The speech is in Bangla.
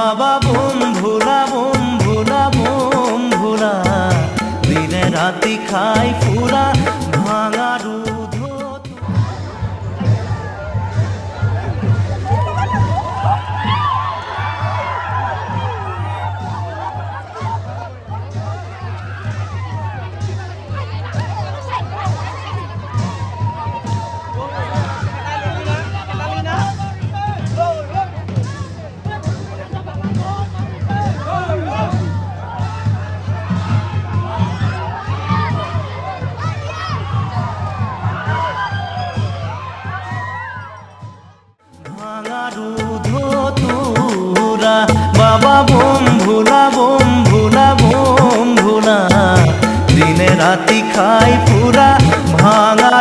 বাবা বুম ভুলা দিনে রাতি খাই ফুরা ভাঙা রুধ বাবা বুম ভুলা দিনে রাতি খাই পুরা ভাঙা